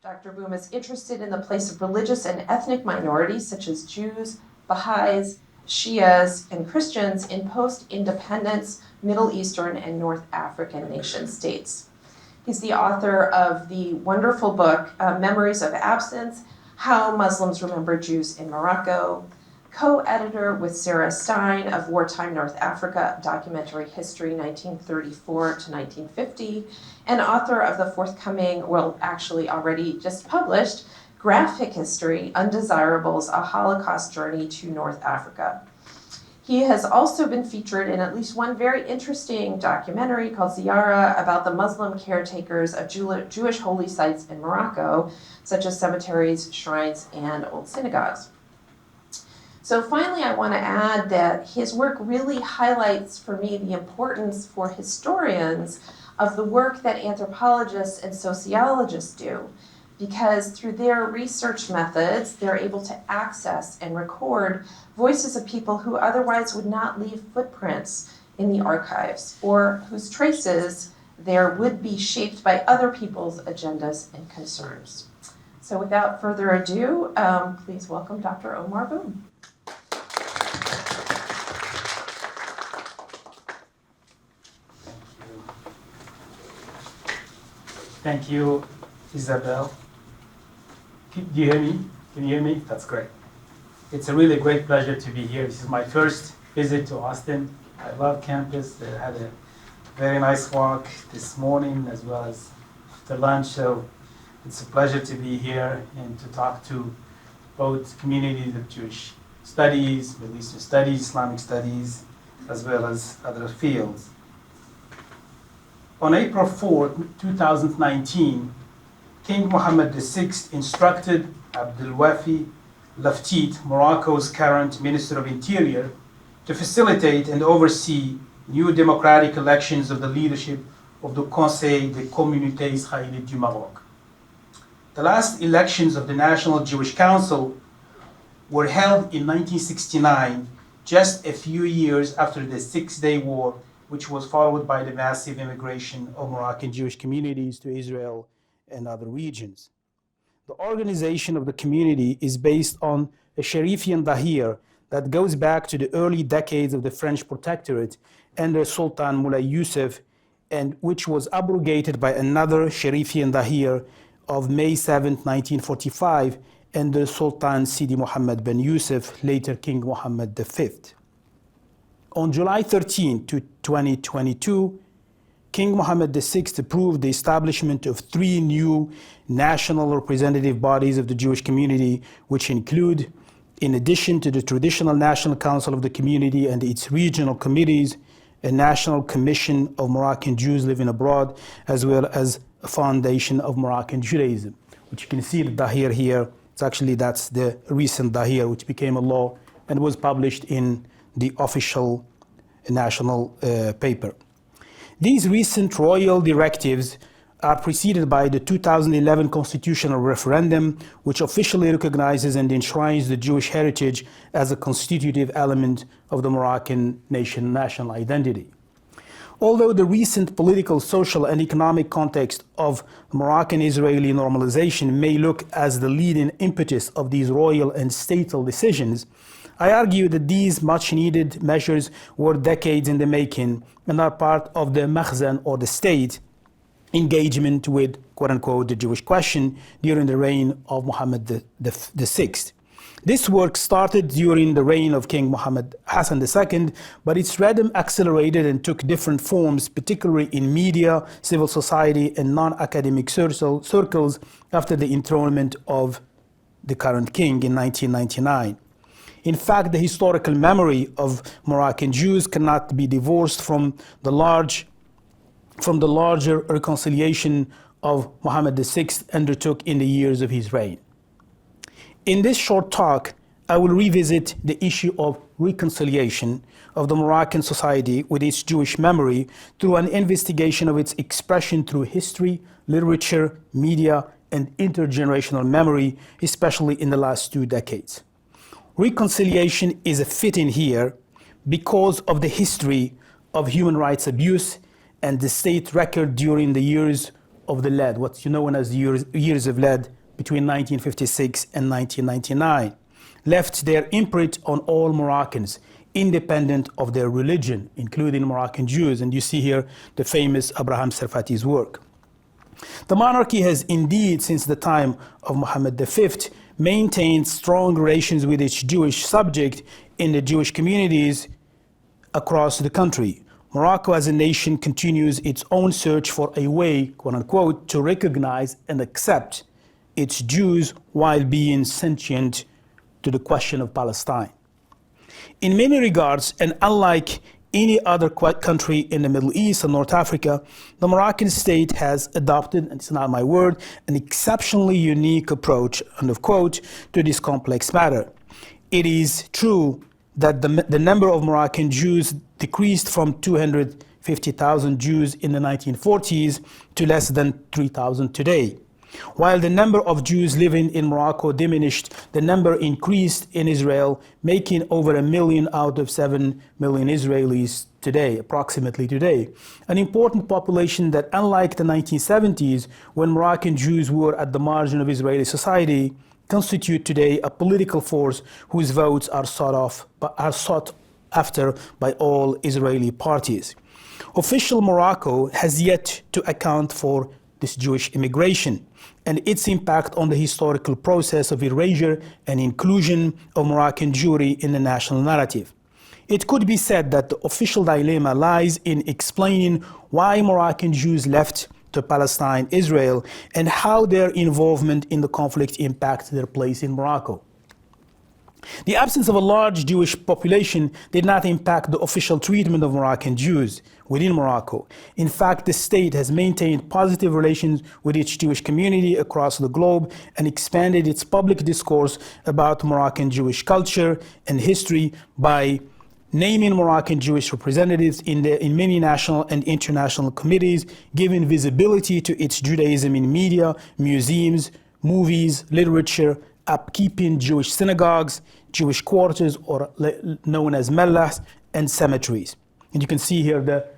Dr. Boum is interested in the place of religious and ethnic minorities such as Jews, Baha'is, Shias, and Christians in post-independence Middle Eastern and North African nation states. He's the author of the wonderful book, Memories of Absence, How Muslims Remember Jews in Morocco, co-editor with Sarah Stein of Wartime North Africa, Documentary History 1934 to 1950, and author of the forthcoming, well, actually already just published, Graphic History, Undesirables, A Holocaust Journey to North Africa. He has also been featured in at least one very interesting documentary called Ziyara about the Muslim caretakers of Jewish holy sites in Morocco, such as cemeteries, shrines, and old synagogues. So finally, I want to add that his work really highlights for me the importance for historians of the work that anthropologists and sociologists do, because through their research methods, they're able to access and record voices of people who otherwise would not leave footprints in the archives, or whose traces there would be shaped by other people's agendas and concerns. So without further ado, please welcome Dr. Aomar Boum. Thank you, Isabel. Do you hear me? Can you hear me? That's great. It's a really great pleasure to be here. This is my first visit to Austin. I love campus. I had a very nice walk this morning as well as after lunch. So it's a pleasure to be here and to talk to both communities of Jewish studies, Middle Eastern studies, Islamic studies, as well as other fields. On April 4, 2019, King Mohammed VI instructed Abdelwafi Laftit, Morocco's current Minister of Interior, to facilitate and oversee new democratic elections of the leadership of the Conseil des Communautés Israélites du Maroc. The last elections of the National Jewish Council were held in 1969, just a few years after the Six-Day War, which was followed by the massive immigration of Moroccan Jewish communities to Israel and other regions. The organization of the community is based on a Sharifian Dahir that goes back to the early decades of the French protectorate under Sultan Moulay Youssef, and which was abrogated by another Sharifian Dahir of May 7, 1945, under Sultan Sidi Mohammed ben Youssef, later King Mohammed V. On July 13, 2022, King Mohammed VI approved the establishment of 3 new national representative bodies of the Jewish community, which include, in addition to the traditional National Council of the community and its regional committees, a National Commission of Moroccan Jews living abroad, as well as a Foundation of Moroccan Judaism, which you can see the Dahir here. That's the recent Dahir, which became a law and was published in the official national paper. These recent royal directives are preceded by the 2011 constitutional referendum, which officially recognizes and enshrines the Jewish heritage as a constitutive element of the Moroccan national identity. Although the recent political, social, and economic context of Moroccan-Israeli normalization may look as the leading impetus of these royal and statal decisions, I argue that these much-needed measures were decades in the making and are part of the Makhzan, or the state, engagement with, quote-unquote, the Jewish question during the reign of Mohammed VI. This work started during the reign of King Mohammed Hassan II, but its rhythm accelerated and took different forms, particularly in media, civil society, and non-academic circles after the enthronement of the current king in 1999. In fact, the historical memory of Moroccan Jews cannot be divorced from the larger reconciliation of Mohammed VI undertook in the years of his reign. In this short talk, I will revisit the issue of reconciliation of the Moroccan society with its Jewish memory through an investigation of its expression through history, literature, media, and intergenerational memory, especially in the last 2 decades. Reconciliation is a fit-in here because of the history of human rights abuse and the state record during the years of the lead, what's known as the years of lead between 1956 and 1999, left their imprint on all Moroccans, independent of their religion, including Moroccan Jews. And you see here the famous Abraham Serfati's work. The monarchy has indeed, since the time of Mohammed V, maintained strong relations with its Jewish subject in the Jewish communities across the country. Morocco as a nation continues its own search for a way, quote unquote, to recognize and accept its Jews while being sentient to the question of Palestine. In many regards, and unlike any other country in the Middle East and North Africa, the Moroccan state has adopted, and it's not my word, an exceptionally unique approach, end of quote, to this complex matter. It is true that the number of Moroccan Jews decreased from 250,000 Jews in the 1940s to less than 3,000 today. While the number of Jews living in Morocco diminished, the number increased in Israel, making over 1 million out of 7 million Israelis today, approximately today. An important population that, unlike the 1970s, when Moroccan Jews were at the margin of Israeli society, constitute today a political force whose votes are sought after by all Israeli parties. Official Morocco has yet to account for this Jewish immigration and its impact on the historical process of erasure and inclusion of Moroccan Jewry in the national narrative. It could be said that the official dilemma lies in explaining why Moroccan Jews left to Palestine, Israel, and how their involvement in the conflict impacted their place in Morocco. The absence of a large Jewish population did not impact the official treatment of Moroccan Jews within Morocco. In fact, the state has maintained positive relations with its Jewish community across the globe and expanded its public discourse about Moroccan Jewish culture and history by naming Moroccan Jewish representatives in many national and international committees, giving visibility to its Judaism in media, museums, movies, literature, upkeeping Jewish synagogues, Jewish quarters, or known as mellahs, and cemeteries. And you can see here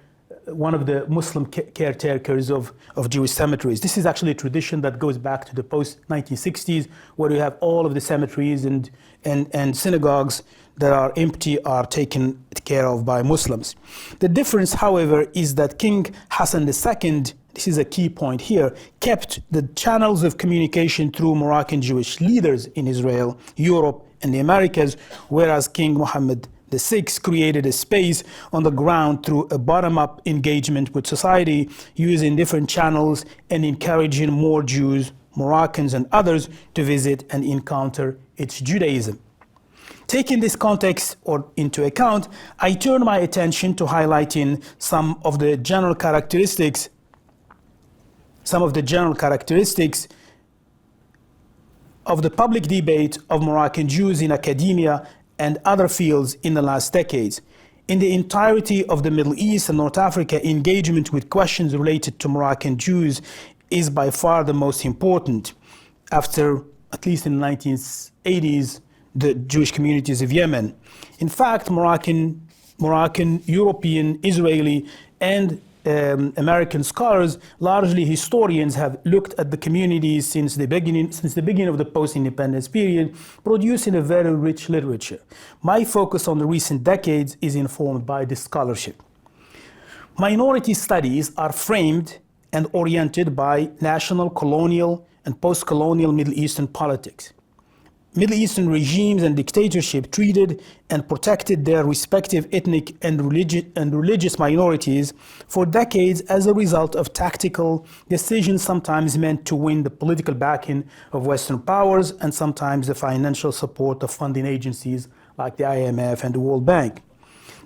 one of the Muslim caretakers of Jewish cemeteries. This is actually a tradition that goes back to the post-1960s, where you have all of the cemeteries and synagogues that are empty are taken care of by Muslims. The difference, however, is that King Hassan II, this is a key point here, kept the channels of communication through Moroccan Jewish leaders in Israel, Europe, and the Americas, whereas King Mohammed VI created a space on the ground through a bottom-up engagement with society, using different channels and encouraging more Jews, Moroccans, and others to visit and encounter its Judaism. Taking this context into account, I turn my attention to highlighting some of the general characteristics of the public debate of Moroccan Jews in academia and other fields in the last decades. In the entirety of the Middle East and North Africa, engagement with questions related to Moroccan Jews is by far the most important, after, at least in the 1980s, the Jewish communities of Yemen. In fact, Moroccan, European, Israeli, and American scholars, largely historians, have looked at the communities since the beginning of the post-independence period, producing a very rich literature. My focus on the recent decades is informed by this scholarship. Minority studies are framed and oriented by national, colonial, and post-colonial Middle Eastern politics. Middle Eastern regimes and dictatorship treated and protected their respective ethnic and religious minorities for decades as a result of tactical decisions sometimes meant to win the political backing of Western powers and sometimes the financial support of funding agencies like the IMF and the World Bank.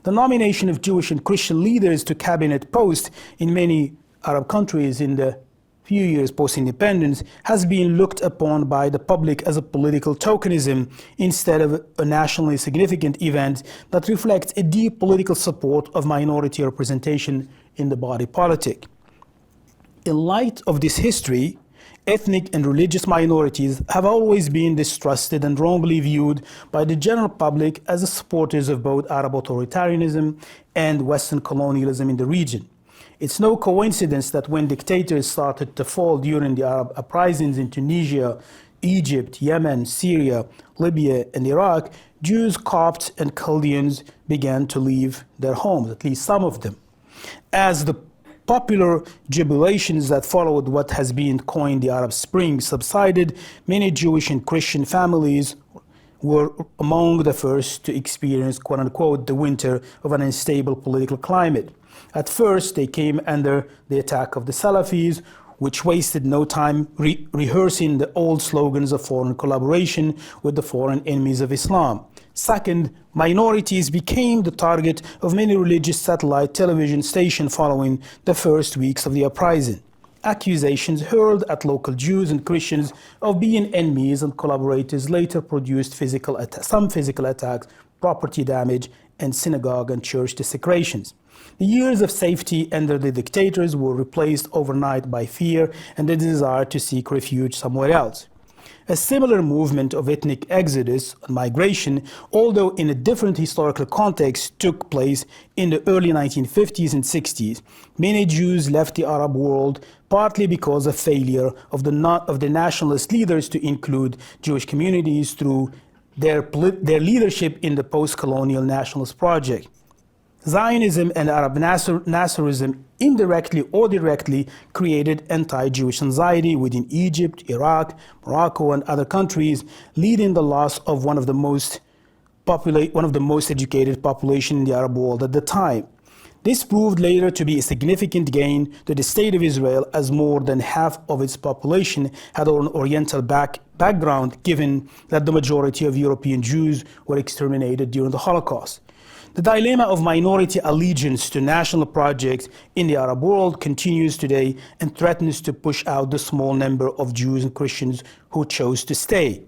The nomination of Jewish and Christian leaders to cabinet posts in many Arab countries in the few years post-independence has been looked upon by the public as a political tokenism instead of a nationally significant event that reflects a deep political support of minority representation in the body politic. In light of this history, ethnic and religious minorities have always been distrusted and wrongly viewed by the general public as supporters of both Arab authoritarianism and Western colonialism in the region. It's no coincidence that when dictators started to fall during the Arab uprisings in Tunisia, Egypt, Yemen, Syria, Libya, and Iraq, Jews, Copts, and Chaldeans began to leave their homes, at least some of them. As the popular jubilations that followed what has been coined the Arab Spring subsided, many Jewish and Christian families were among the first to experience, quote unquote, the winter of an unstable political climate. At first, they came under the attack of the Salafis, which wasted no time rehearsing the old slogans of foreign collaboration with the foreign enemies of Islam. Second, minorities became the target of many religious satellite television stations following the first weeks of the uprising. Accusations hurled at local Jews and Christians of being enemies and collaborators later produced some physical attacks, property damage, and synagogue and church desecrations. The years of safety under the dictators were replaced overnight by fear and the desire to seek refuge somewhere else. A similar movement of ethnic exodus and migration, although in a different historical context, took place in the early 1950s and 60s. Many Jews left the Arab world partly because of failure of the nationalist leaders to include Jewish communities through their leadership in the post-colonial nationalist project. Zionism and Arab Nasserism indirectly or directly created anti-Jewish anxiety within Egypt, Iraq, Morocco, and other countries, leading the loss of one of the most educated population in the Arab world at the time. This proved later to be a significant gain to the State of Israel, as more than half of its population had an Oriental background, given that the majority of European Jews were exterminated during the Holocaust. The dilemma of minority allegiance to national projects in the Arab world continues today and threatens to push out the small number of Jews and Christians who chose to stay.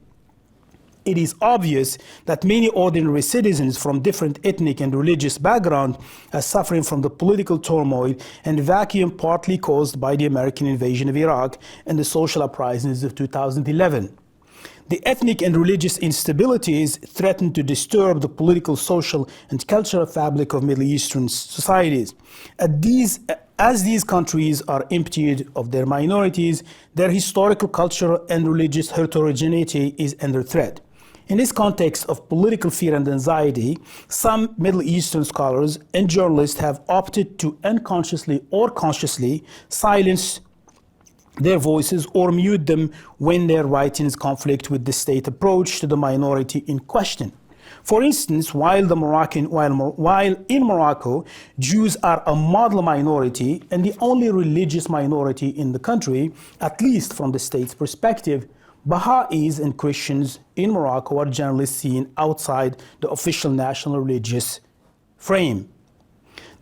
It is obvious that many ordinary citizens from different ethnic and religious backgrounds are suffering from the political turmoil and vacuum partly caused by the American invasion of Iraq and the social uprisings of 2011. The ethnic and religious instabilities threaten to disturb the political, social, and cultural fabric of Middle Eastern societies. As these countries are emptied of their minorities, their historical, cultural, and religious heterogeneity is under threat. In this context of political fear and anxiety, some Middle Eastern scholars and journalists have opted to unconsciously or consciously silence their voices or mute them when their writings conflict with the state approach to the minority in question. For instance, while in Morocco, Jews are a model minority and the only religious minority in the country, at least from the state's perspective, Baha'is and Christians in Morocco are generally seen outside the official national religious frame.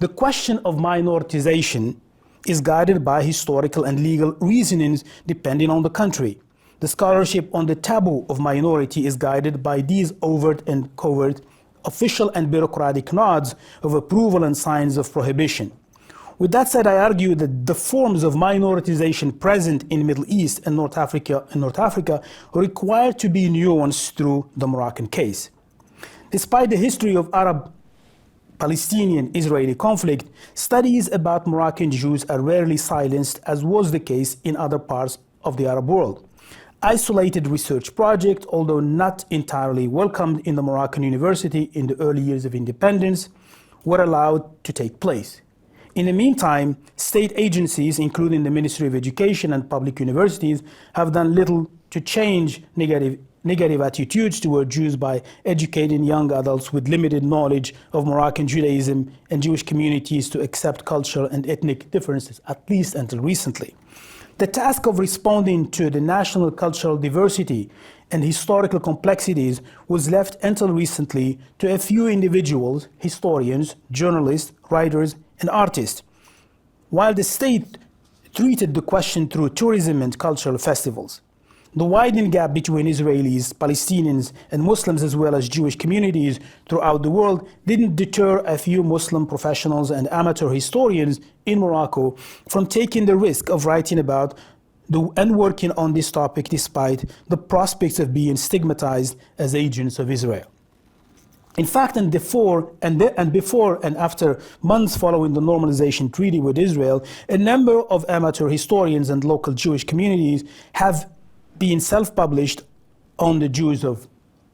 The question of minoritization is guided by historical and legal reasonings depending on the country. The scholarship on the taboo of minority is guided by these overt and covert official and bureaucratic nods of approval and signs of prohibition. With that said, I argue that the forms of minoritization present in Middle East and North Africa require to be nuanced through the Moroccan case. Despite the history of Arab Palestinian-Israeli conflict, studies about Moroccan Jews are rarely silenced, as was the case in other parts of the Arab world. Isolated research projects, although not entirely welcomed in the Moroccan university in the early years of independence, were allowed to take place. In the meantime, state agencies, including the Ministry of Education and public universities, have done little to change negative attitudes toward Jews by educating young adults with limited knowledge of Moroccan Judaism and Jewish communities to accept cultural and ethnic differences, at least until recently. The task of responding to the national cultural diversity and historical complexities was left until recently to a few individuals, historians, journalists, writers, and artists, while the state treated the question through tourism and cultural festivals. The widening gap between Israelis, Palestinians, and Muslims, as well as Jewish communities throughout the world, didn't deter a few Muslim professionals and amateur historians in Morocco from taking the risk of writing about and working on this topic despite the prospects of being stigmatized as agents of Israel. In fact, and before and after months following the normalization treaty with Israel, a number of amateur historians and local Jewish communities have been self-published on the Jews of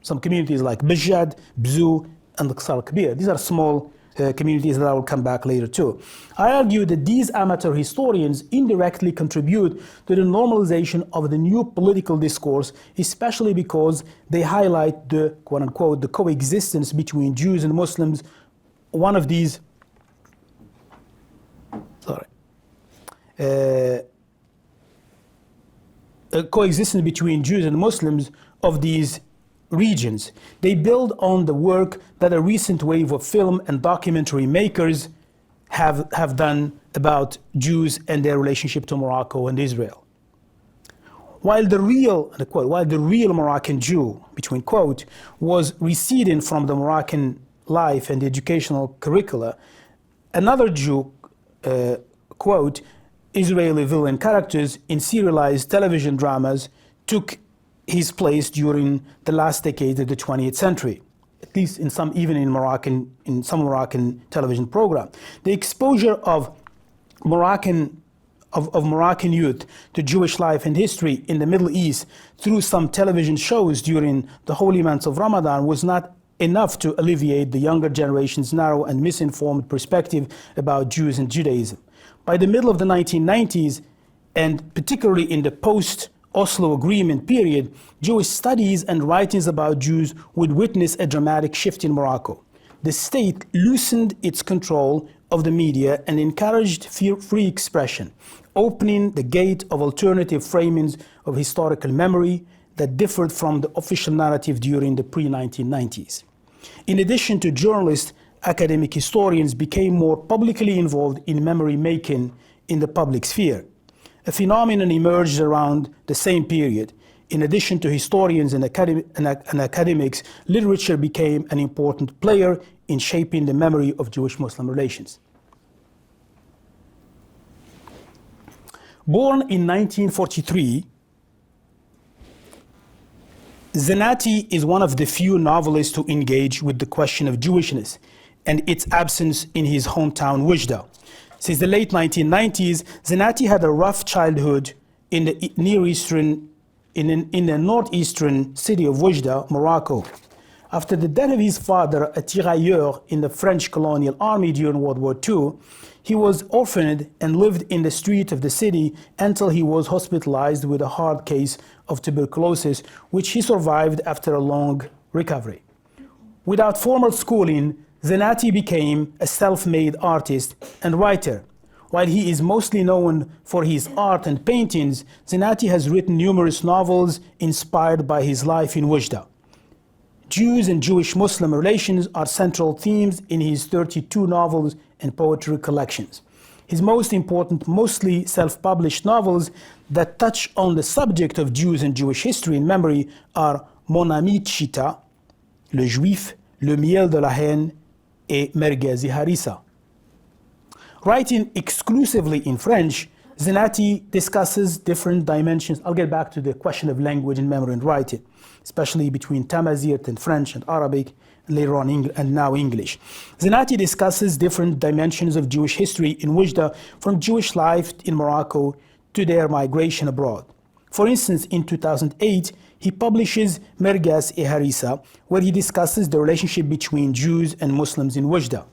some communities like Bijad, Bzu, and Qasr Kabir. These are small communities that I will come back later to. I argue that these amateur historians indirectly contribute to the normalization of the new political discourse, especially because they highlight the, quote unquote, the coexistence between Jews and Muslims. One of these, coexistence between Jews and Muslims of these regions. They build on the work that a recent wave of film and documentary makers have done about Jews and their relationship to Morocco and Israel. While the real, quote, while the real Moroccan Jew, between quote, was receding from the Moroccan life and the educational curricula, another Jew, quote, Israeli villain characters in serialized television dramas took his place during the last decade of the 20th century, at least in some, even in some Moroccan television program. The exposure of Moroccan youth to Jewish life and history in the Middle East through some television shows during the holy months of Ramadan was not enough to alleviate the younger generation's narrow and misinformed perspective about Jews and Judaism. By the middle of the 1990s, and particularly in the post-Oslo Agreement period, Jewish studies and writings about Jews would witness a dramatic shift in Morocco. The state loosened its control of the media and encouraged free expression, opening the gate of alternative framings of historical memory that differed from the official narrative during the pre-1990s. In addition to journalists, academic historians became more publicly involved in memory making in the public sphere. A phenomenon emerged around the same period. In addition to historians and academics, literature became an important player in shaping the memory of Jewish-Muslim relations. Born in 1943, Zenati is one of the few novelists to engage with the question of Jewishness and its absence in his hometown Oujda. Since the late 1990s, Zenati had a rough childhood in the northeastern city of Oujda, Morocco. After the death of his father, a tirailleur in the French colonial army during World War II, he was orphaned and lived in the street of the city until he was hospitalized with a hard case of tuberculosis, which he survived after a long recovery. Without formal schooling, Zenati became a self-made artist and writer. While he is mostly known for his art and paintings, Zenati has written numerous novels inspired by his life in Oujda. Jews and Jewish-Muslim relations are central themes in his 32 novels and poetry collections. His most important, mostly self-published novels that touch on the subject of Jews and Jewish history and memory are Mon ami Chita, Le Juif, Le miel de la haine, et Merguez Harissa. Writing exclusively in French, Zenati discusses different dimensions. I'll get back to the question of language and memory and writing, especially between Tamazight and French and Arabic, and later on and now English. Zenati discusses different dimensions of Jewish history in Oujda, from Jewish life in Morocco to their migration abroad. For instance, in 2008, he publishes Merguez et Harissa, where he discusses the relationship between Jews and Muslims in Oujda.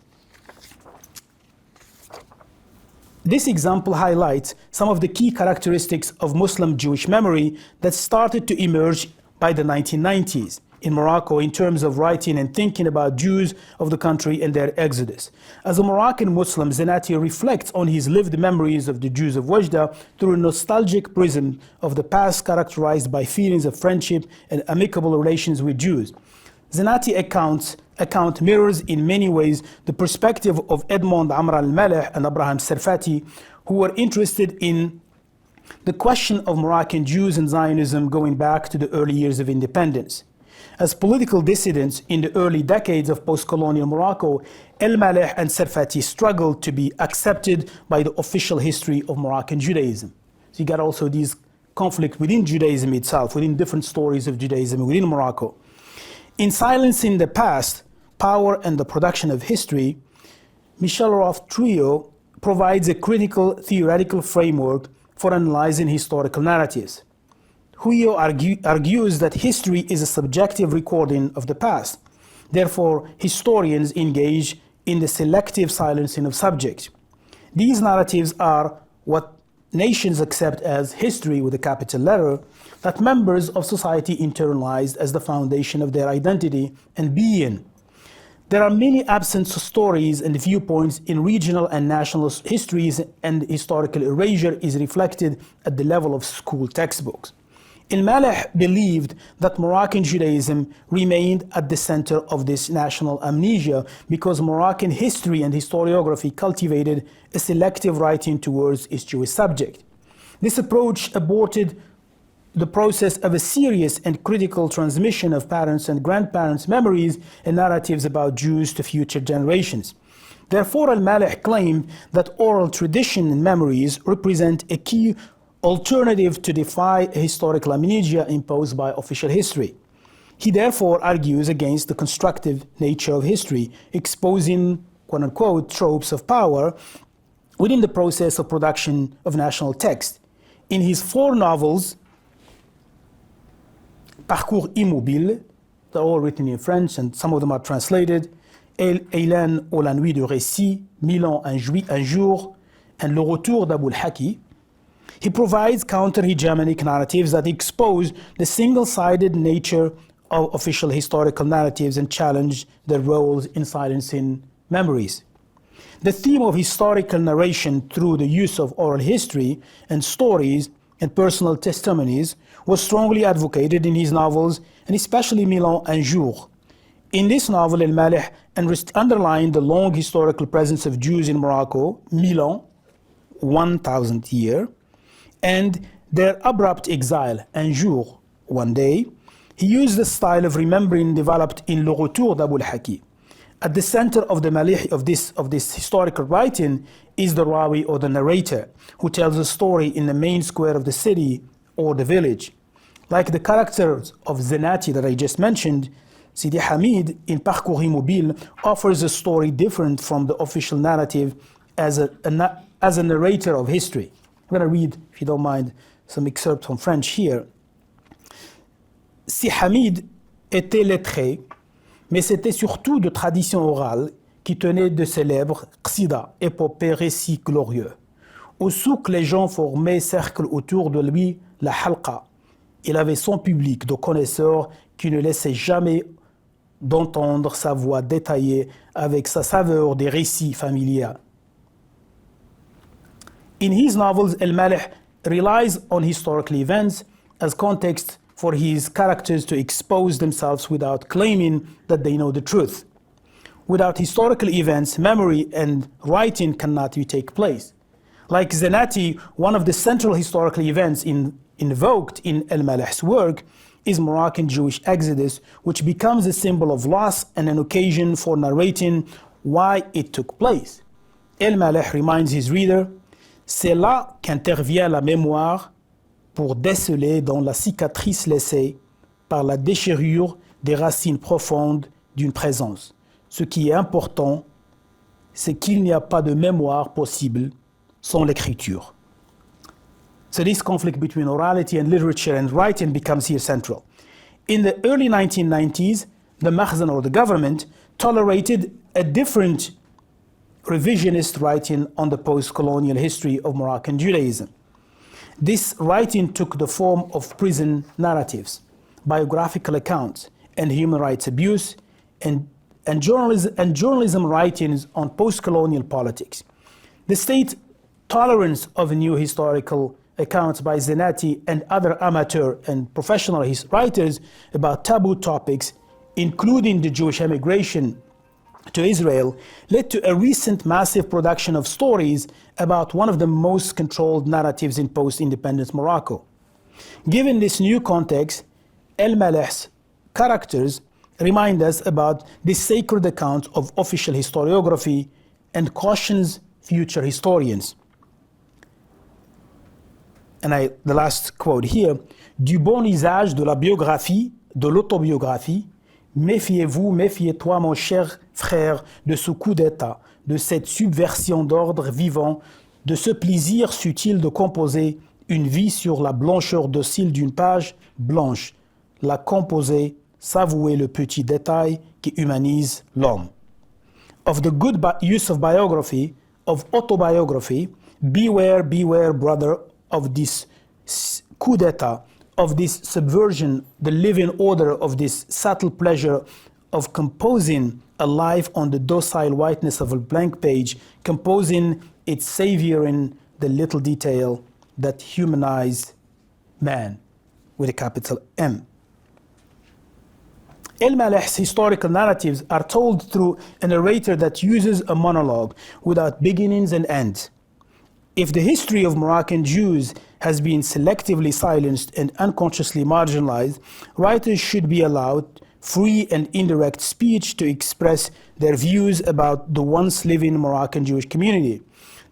This example highlights some of the key characteristics of Muslim Jewish memory that started to emerge by the 1990s in Morocco in terms of writing and thinking about Jews of the country and their exodus. As a Moroccan Muslim, Zenati reflects on his lived memories of the Jews of Oujda through a nostalgic prism of the past characterized by feelings of friendship and amicable relations with Jews. Zenati account mirrors in many ways the perspective of Edmond Amr al-Maleh and Abraham Serfati, who were interested in the question of Moroccan Jews and Zionism going back to the early years of independence. As political dissidents in the early decades of post-colonial Morocco, El-Maleh and Serfati struggled to be accepted by the official history of Moroccan Judaism. So you got also these conflicts within Judaism itself, within different stories of Judaism within Morocco. In silencing the past, Power and the Production of History, Michel Roth trio provides a critical theoretical framework for analyzing historical narratives. Huyo argues that history is a subjective recording of the past. Therefore, historians engage in the selective silencing of subjects. These narratives are what nations accept as history with a capital letter, that members of society internalized as the foundation of their identity and being. There are many absent stories and viewpoints in regional and national histories, and historical erasure is reflected at the level of school textbooks. El-Maleh believed that Moroccan Judaism remained at the center of this national amnesia because Moroccan history and historiography cultivated a selective writing towards its Jewish subject. This approach aborted the process of a serious and critical transmission of parents' and grandparents' memories and narratives about Jews to future generations. Therefore, El-Maleh claimed that oral tradition and memories represent a key alternative to defy a historical amnesia imposed by official history. He therefore argues against the constructive nature of history, exposing quote-unquote tropes of power within the process of production of national text. In his 4 novels, Parcours Immobile, they're all written in French and some of them are translated, Hélène ou la nuit du récit, Milan un jour, and Le Retour d'Abou el-Haki, he provides counter-hegemonic narratives that expose the single-sided nature of official historical narratives and challenge their roles in silencing memories. The theme of historical narration through the use of oral history and stories and personal testimonies was strongly advocated in his novels, and especially Milan un jour. In this novel, El-Maleh underlined the long historical presence of Jews in Morocco, Milan, 1000 year, and their abrupt exile, un jour, one day. He used the style of remembering developed in Le Retour d'Abou el-Haki. At the center of the malih of this historical writing is the rawi or the narrator, who tells a story in the main square of the city or the village. Like the characters of Zenati that I just mentioned, Sidi Hamid in Parcours Immobile offers a story different from the official narrative as a narrator of history. I'm going to read, if you don't mind, some excerpts from French here. Si Hamid était lettré, mais c'était surtout de tradition orale qui tenait de célèbres qsida, épopées, récits glorieux. Au souk, les gens formaient cercle autour de lui, la halqa. Il avait son public de connaisseurs qui ne laissaient jamais d'entendre sa voix détaillée avec sa saveur des récits familiers. In his novels, El-Maleh relies on historical events as context for his characters to expose themselves without claiming that they know the truth. Without historical events, memory and writing cannot take place. Like Zenati, one of the central historical events invoked in El-Maleh's work is Moroccan Jewish exodus, which becomes a symbol of loss and an occasion for narrating why it took place. El-Maleh reminds his reader, c'est là qu'intervient la mémoire pour déceler dans la cicatrice laissée par la déchirure des racines profondes d'une présence. Ce qui est important, c'est qu'il n'y a pas de mémoire possible sans l'écriture. So this conflict between orality and literature and writing becomes here central. In the early 1990s, the Makhzan or the government tolerated a different revisionist writing on the post-colonial history of Moroccan Judaism. This writing took the form of prison narratives, biographical accounts, and human rights abuse, and journalism writings on post-colonial politics. The state tolerance of new historical accounts by Zenati and other amateur and professional writers about taboo topics, including the Jewish emigration to Israel, led to a recent massive production of stories about one of the most controlled narratives in post-independence Morocco. Given this new context, El-Maleh's characters remind us about this sacred account of official historiography and cautions future historians. And the last quote here, du bon usage de la biographie, de l'autobiographie, Méfiez-vous, méfiez-toi, mon cher frère, de ce coup d'État, de cette subversion d'ordre vivant, de ce plaisir subtil de composer une vie sur la blancheur docile d'une page blanche, la composer, savouer le petit détail qui humanise l'homme. Of the good use of biography, of autobiography, beware, beware, brother, of this coup d'etat, of this subversion, the living order of this subtle pleasure of composing a life on the docile whiteness of a blank page, composing its savior in the little detail that humanize man, with a capital M. El-Maleh's historical narratives are told through a narrator that uses a monologue without beginnings and ends. If the history of Moroccan Jews has been selectively silenced and unconsciously marginalized, writers should be allowed free and indirect speech to express their views about the once living Moroccan Jewish community.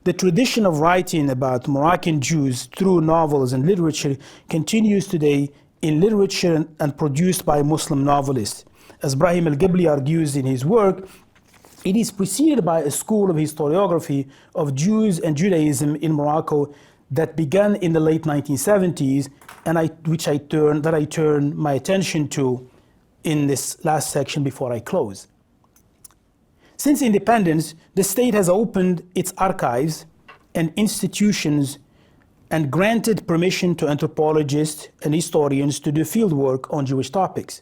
The tradition of writing about Moroccan Jews through novels and literature continues today in literature and produced by Muslim novelists. As Brahim al-Ghibli argues in his work, it is preceded by a school of historiography of Jews and Judaism in Morocco that began in the late 1970s, and I turn my attention to in this last section before I close. Since independence, the state has opened its archives and institutions and granted permission to anthropologists and historians to do fieldwork on Jewish topics.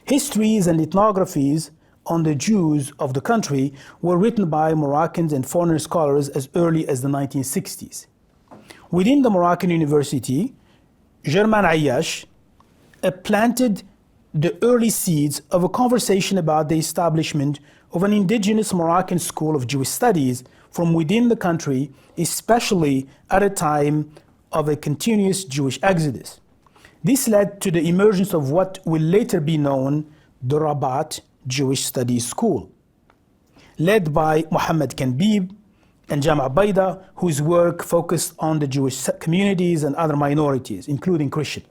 Histories and ethnographies on the Jews of the country were written by Moroccans and foreign scholars as early as the 1960s. Within the Moroccan University, German Ayyash planted the early seeds of a conversation about the establishment of an indigenous Moroccan school of Jewish studies from within the country, especially at a time of a continuous Jewish exodus. This led to the emergence of what will later be known the Rabat Jewish Studies School, led by Mohammed Kanbib and Jama' Baida, whose work focused on the Jewish communities and other minorities, including Christian.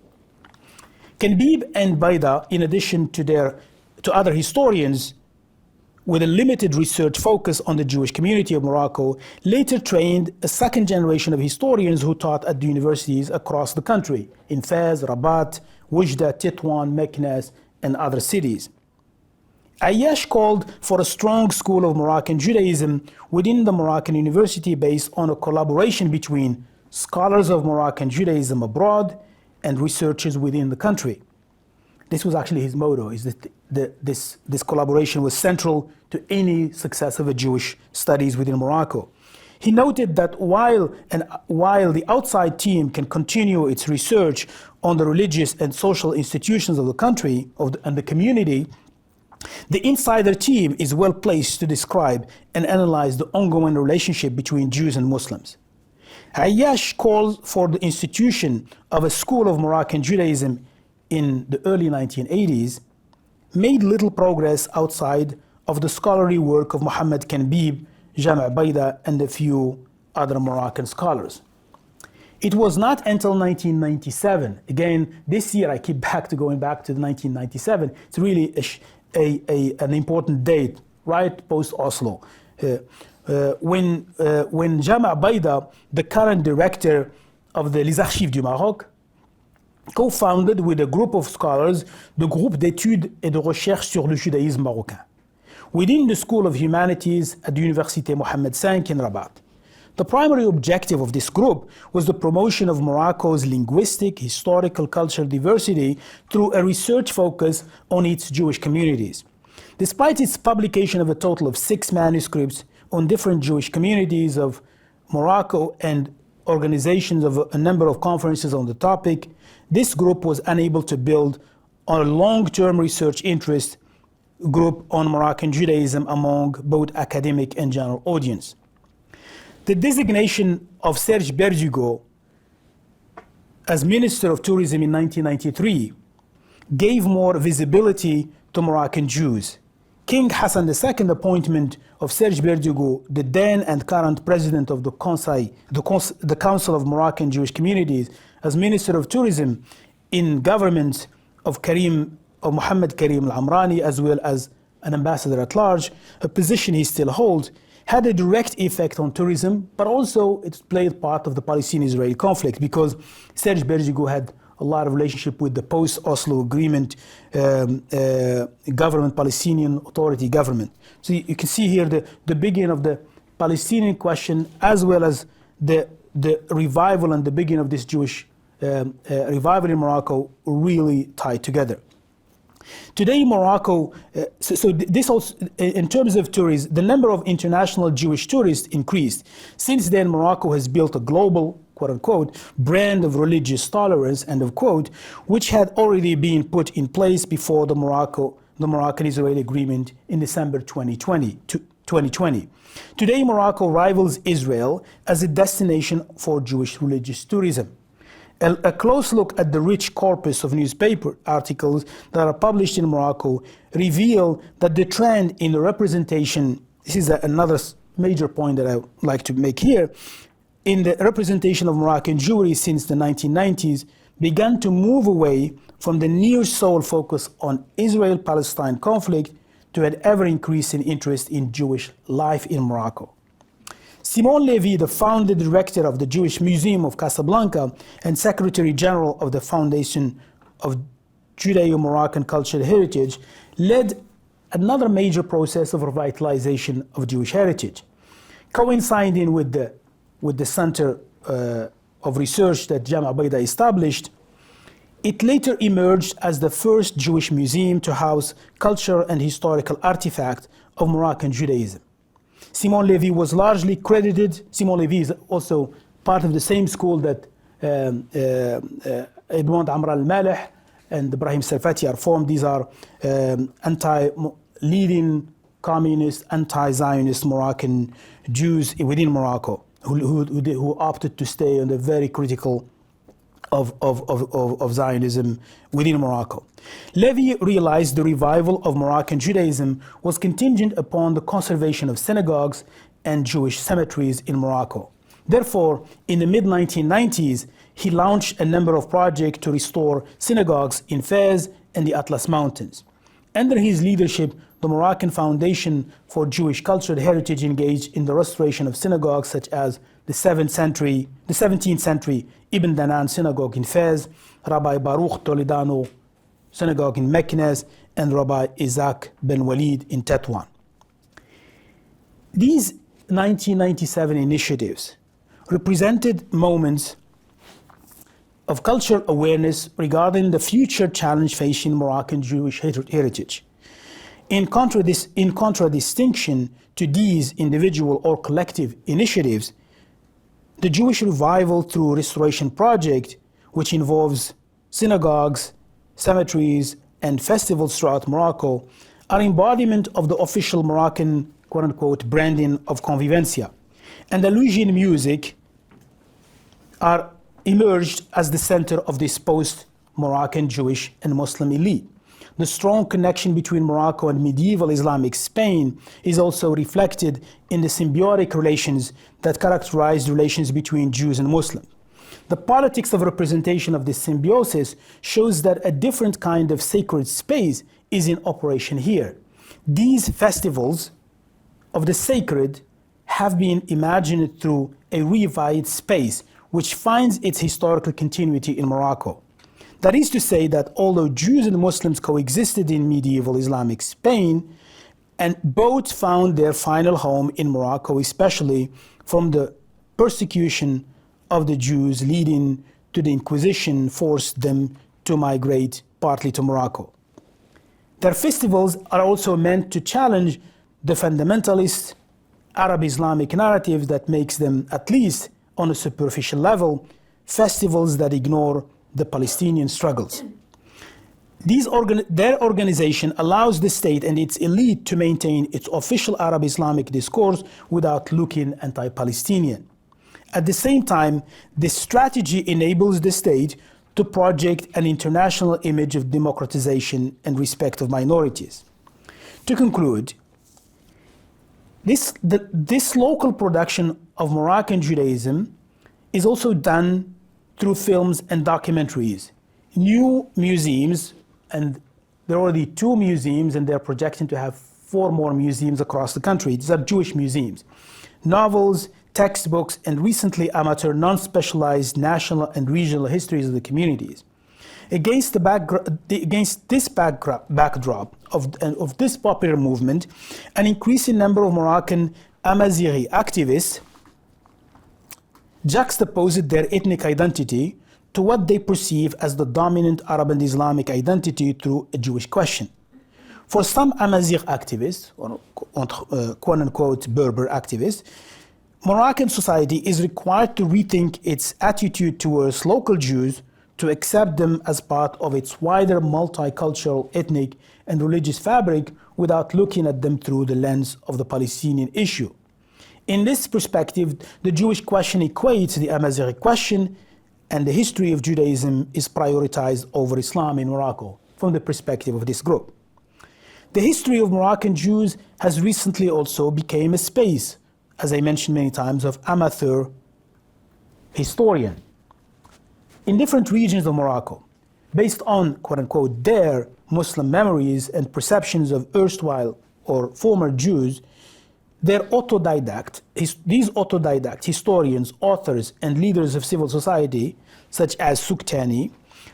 Kanbib and Baida, in addition to other historians with a limited research focus on the Jewish community of Morocco, later trained a second generation of historians who taught at the universities across the country, in Fez, Rabat, Oujda, Tétouan, Meknes, and other cities. Ayyash called for a strong school of Moroccan Judaism within the Moroccan University based on a collaboration between scholars of Moroccan Judaism abroad and researchers within the country. This was actually his motto, is that this collaboration was central to any success of a Jewish studies within Morocco. He noted that while the outside team can continue its research on the religious and social institutions of the country and the community, the insider team is well placed to describe and analyze the ongoing relationship between Jews and Muslims. Ayyash called for the institution of a school of Moroccan Judaism in the early 1980s, made little progress outside of the scholarly work of Mohammed Kanbib, Jama' Baida, and a few other Moroccan scholars. It was not until 1997, again, this year I keep going back to 1997, it's really an important date, right post-Oslo, when Jama' Baida, the current director of the Les Archives du Maroc, co-founded with a group of scholars the Groupe d'études et de recherche sur le judaïsme marocain, within the School of Humanities at the Université Mohammed V in Rabat. The primary objective of this group was the promotion of Morocco's linguistic, historical, cultural diversity through a research focus on its Jewish communities. Despite its publication of a total of 6 manuscripts on different Jewish communities of Morocco and organizations of a number of conferences on the topic, this group was unable to build on a long-term research interest group on Moroccan Judaism among both academic and general audience. The designation of Serge Berdugo as Minister of Tourism in 1993 gave more visibility to Moroccan Jews. King Hassan II appointment of Serge Berdugo, the then and current president of the Council of Moroccan Jewish Communities, as Minister of Tourism in government of Karim of Mohammed Karim al-Amrani, as well as an ambassador at large, a position he still holds, had a direct effect on tourism, but also it played part of the Palestinian-Israeli conflict, because Serge Bergigo had a lot of relationship with the post-Oslo agreement government, Palestinian Authority government. So you can see here the beginning of the Palestinian question, as well as the revival and the beginning of this Jewish revival in Morocco, really tied together. Today, Morocco, this also, in terms of tourism, the number of international Jewish tourists increased. Since then, Morocco has built a global, quote unquote, brand of religious tolerance, end of quote, which had already been put in place before the Moroccan-Israeli agreement in December 2020. Today, Morocco rivals Israel as a destination for Jewish religious tourism. A close look at the rich corpus of newspaper articles that are published in Morocco reveal that the trend in the representation, this is another major point that I would like to make here, in the representation of Moroccan Jewry since the 1990s began to move away from the near-sole focus on Israel-Palestine conflict to an ever-increasing interest in Jewish life in Morocco. Simon Levy, the founder director of the Jewish Museum of Casablanca and Secretary General of the Foundation of Judeo-Moroccan Cultural Heritage, led another major process of revitalization of Jewish heritage. Coinciding with the Center of Research that Jama Bayda established, it later emerged as the first Jewish museum to house cultural and historical artifacts of Moroccan Judaism. Simon Levy was largely credited. Simon Levy is also part of the same school that Edmond Amr al-Maleh and Ibrahim Sarfati are formed. These are leading communist, anti-Zionist Moroccan Jews within Morocco who opted to stay on the very critical of Zionism within Morocco. Levy realized the revival of Moroccan Judaism was contingent upon the conservation of synagogues and Jewish cemeteries in Morocco. Therefore, in the mid-1990s, he launched a number of projects to restore synagogues in Fez and the Atlas Mountains. Under his leadership, the Moroccan Foundation for Jewish Cultural Heritage engaged in the restoration of synagogues such as the 17th century Ibn Danan Synagogue in Fez, Rabbi Baruch Toledano Synagogue in Meknes, and Rabbi Isaac Ben Walid in Tetuan. These 1997 initiatives represented moments of cultural awareness regarding the future challenge facing Moroccan Jewish heritage. In contradistinction to these individual or collective initiatives, the Jewish Revival Through Restoration Project, which involves synagogues, cemeteries, and festivals throughout Morocco, are embodiment of the official Moroccan, quote-unquote, branding of convivencia. Andalusian music are emerged as the center of this post-Moroccan Jewish and Muslim elite. The strong connection between Morocco and medieval Islamic Spain is also reflected in the symbiotic relations that characterize relations between Jews and Muslims. The politics of representation of this symbiosis shows that a different kind of sacred space is in operation here. These festivals of the sacred have been imagined through a revived space which finds its historical continuity in Morocco. That is to say that although Jews and Muslims coexisted in medieval Islamic Spain, and both found their final home in Morocco, especially from the persecution of the Jews leading to the Inquisition forced them to migrate partly to Morocco. Their festivals are also meant to challenge the fundamentalist Arab Islamic narrative that makes them, at least on a superficial level, festivals that ignore the Palestinian struggles. Their organization allows the state and its elite to maintain its official Arab Islamic discourse without looking anti-Palestinian. At the same time, this strategy enables the state to project an international image of democratization and respect of minorities. To conclude, this local production of Moroccan Judaism is also done through films and documentaries. New museums and There are already 2 museums, and they're projecting to have 4 more museums across the country. These are Jewish museums. Novels, textbooks, and recently amateur non-specialized national and regional histories of the communities. Against this backdrop of this popular movement, an increasing number of Moroccan Amazighi activists juxtaposed their ethnic identity to what they perceive as the dominant Arab and Islamic identity through a Jewish question. For some Amazigh activists, or quote-unquote Berber activists, Moroccan society is required to rethink its attitude towards local Jews to accept them as part of its wider multicultural ethnic and religious fabric without looking at them through the lens of the Palestinian issue. In this perspective, the Jewish question equates the Amazigh question, and the history of Judaism is prioritized over Islam in Morocco from the perspective of this group. The history of Moroccan Jews has recently also become a space, as I mentioned many times, of amateur historian in different regions of Morocco, based on, quote-unquote, their Muslim memories and perceptions of erstwhile or former Jews. These autodidact historians, authors, and leaders of civil society, such as Souktani,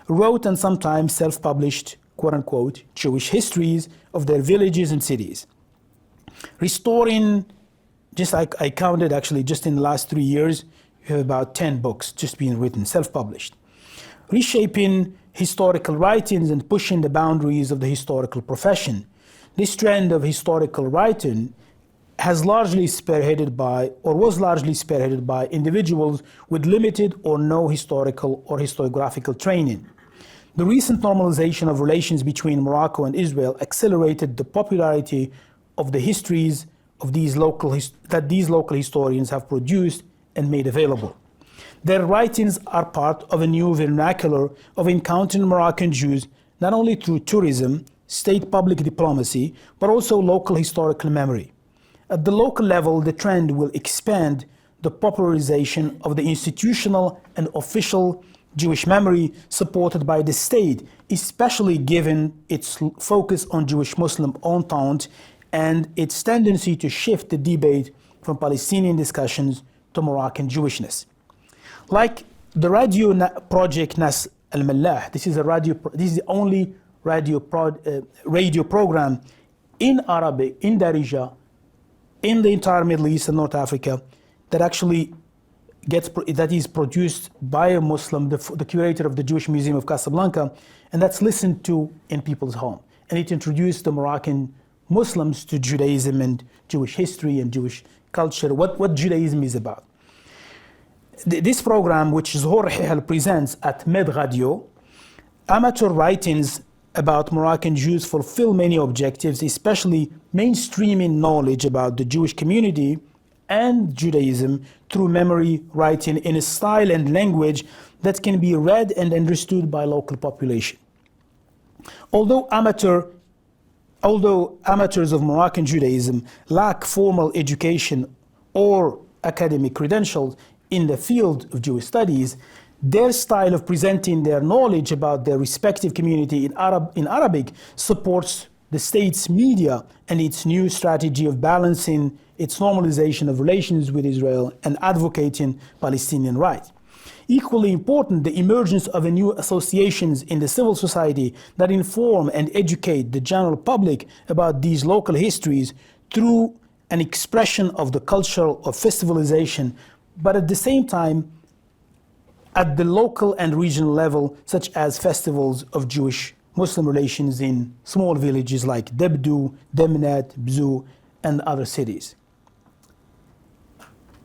wrote and sometimes self-published, quote-unquote, Jewish histories of their villages and cities. Restoring, I counted actually just in the last 3 years, we have about 10 books just being written, self-published. Reshaping historical writings and pushing the boundaries of the historical profession. This trend of historical writing was largely spearheaded by individuals with limited or no historical or historiographical training. The recent normalization of relations between Morocco and Israel accelerated the popularity of the histories of these local historians have produced and made available. Their writings are part of a new vernacular of encountering Moroccan Jews not only through tourism, state public diplomacy, but also local historical memory. At the local level, the trend will expand the popularization of the institutional and official Jewish memory supported by the state, especially given its focus on Jewish-Muslim entente and its tendency to shift the debate from Palestinian discussions to Moroccan Jewishness. Like the radio project Nas al-Mallah, this is the only radio program in Arabic, in Darija, in the entire Middle East and North Africa that actually that is produced by a Muslim, the curator of the Jewish Museum of Casablanca, and that's listened to in people's home. And it introduced the Moroccan Muslims to Judaism and Jewish history and Jewish culture, what Judaism is about. This program, which Zohar Hihal presents at Med Radio, amateur writings about Moroccan Jews fulfill many objectives, especially mainstreaming knowledge about the Jewish community and Judaism through memory writing in a style and language that can be read and understood by local population. Although amateurs of Moroccan Judaism lack formal education or academic credentials in the field of Jewish studies, their style of presenting their knowledge about their respective community in Arabic supports the state's media and its new strategy of balancing its normalization of relations with Israel and advocating Palestinian rights. Equally important, the emergence of new associations in the civil society that inform and educate the general public about these local histories through an expression of the culture of festivalization, but at the same time, at the local and regional level, such as festivals of Jewish-Muslim relations in small villages like Debdu, Demnat, Bzu, and other cities.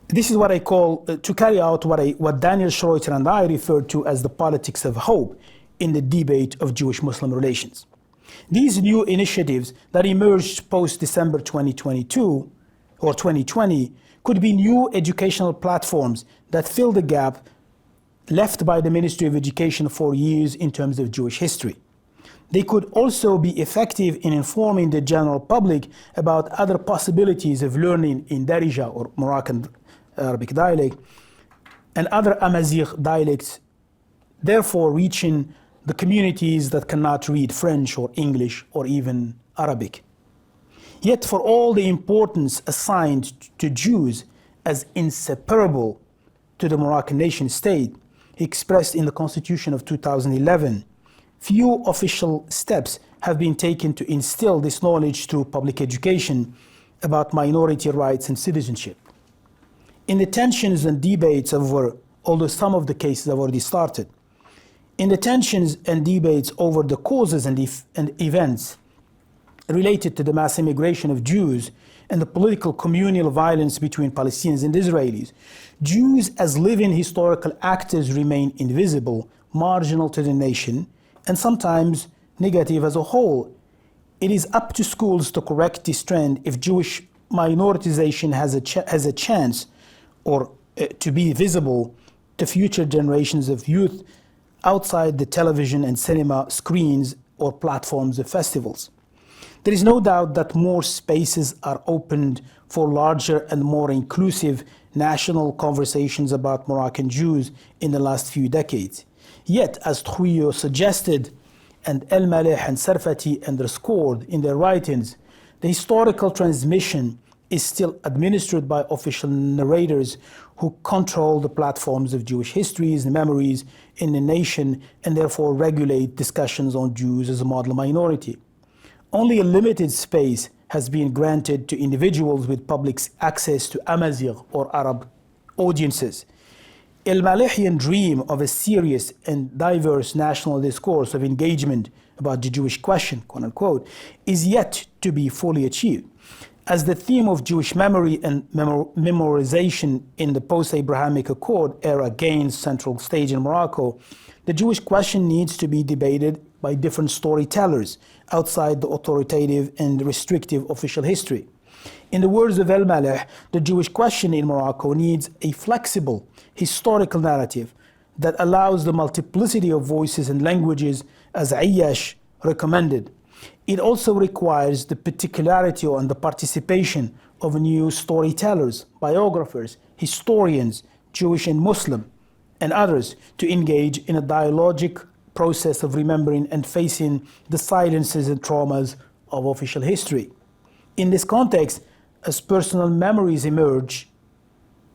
This is what I call, to carry out what Daniel Schroeter and I referred to as the politics of hope in the debate of Jewish-Muslim relations. These new initiatives that emerged post-December 2022 or 2020 could be new educational platforms that fill the gap left by the Ministry of Education for years in terms of Jewish history. They could also be effective in informing the general public about other possibilities of learning in Darija or Moroccan Arabic dialect and other Amazigh dialects, therefore reaching the communities that cannot read French or English or even Arabic. Yet for all the importance assigned to Jews as inseparable to the Moroccan nation state, expressed in the Constitution of 2011, few official steps have been taken to instill this knowledge through public education about minority rights and citizenship. In the tensions and debates over, although some of the cases have already started, in the tensions and debates over the causes and events related to the mass immigration of Jews and the political communal violence between Palestinians and Israelis, Jews as living historical actors remain invisible, marginal to the nation, and sometimes negative as a whole. It is up to schools to correct this trend if Jewish minoritization has a chance or to be visible to future generations of youth outside the television and cinema screens or platforms of festivals. There is no doubt that more spaces are opened for larger and more inclusive national conversations about Moroccan Jews in the last few decades. Yet, as Trujillo suggested, and El Maleh and Sarfati underscored in their writings, the historical transmission is still administered by official narrators who control the platforms of Jewish histories and memories in the nation and therefore regulate discussions on Jews as a model minority. Only a limited space has been granted to individuals with public access to Amazigh or Arab audiences. El Malehian dream of a serious and diverse national discourse of engagement about the Jewish question, quote unquote, is yet to be fully achieved. As the theme of Jewish memory and memorization in the post-Abrahamic Accord era gains central stage in Morocco, the Jewish question needs to be debated by different storytellers outside the authoritative and restrictive official history. In the words of El Maleh, the Jewish question in Morocco needs a flexible historical narrative that allows the multiplicity of voices and languages as Ayyash recommended. It also requires the particularity and the participation of new storytellers, biographers, historians, Jewish and Muslim, and others to engage in a dialogic process of remembering and facing the silences and traumas of official history. In this context, as personal memories emerge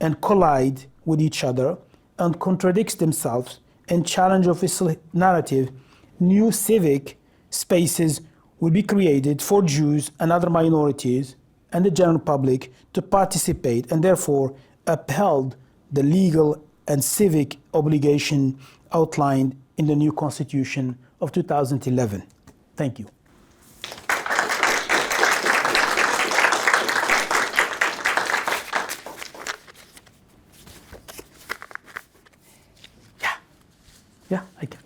and collide with each other and contradict themselves and challenge official narrative, new civic spaces will be created for Jews and other minorities and the general public to participate and therefore upheld the legal and civic obligation outlined in the new Constitution of 2011. Thank you. Yeah, I can.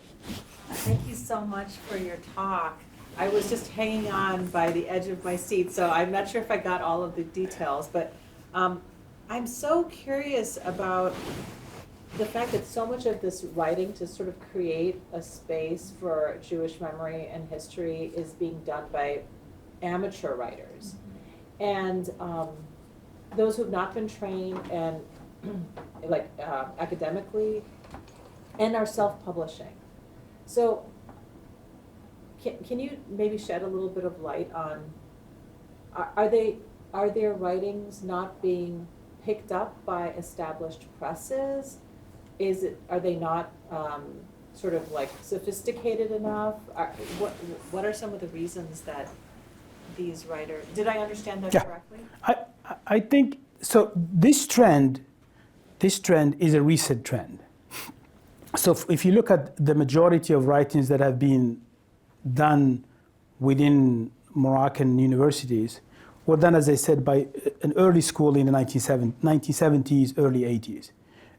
Thank you so much for your talk. I was just hanging on by the edge of my seat, so I'm not sure if I got all of the details, but I'm so curious about the fact that so much of this writing to sort of create a space for Jewish memory and history is being done by amateur writers. And those who have not been trained and academically and are self-publishing. So can you maybe shed a little bit of light on, are their writings not being picked up by established presses? Are they not sort of like sophisticated enough? What are some of the reasons that these writers, did I understand that correctly? I think, so this trend is a recent trend. So if you look at the majority of writings that have been done within Moroccan universities, were done, as I said, by an early school in the 1970s, early 80s.